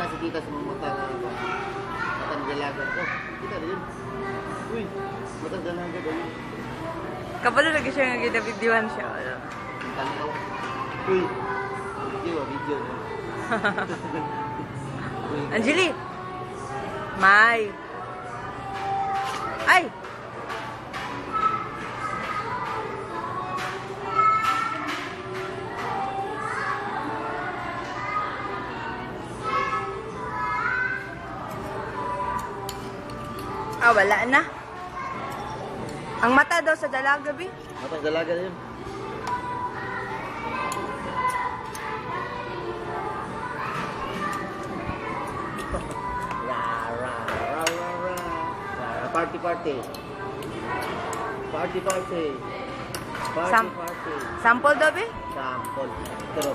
kasi kita sa mga mata na matang dalaga. Oh, kita rin. Uy, matang dalaga daw. Kapalo lagi siya nga gina-videoan siya. Ano? Ang tanaw. Uy, video. Angeli! May! Ay! Ah, wala na. Ang mata daw sa dalaga, Bi. Matang dalaga yun. Party. Sample daw, Bi. Sample. Pero,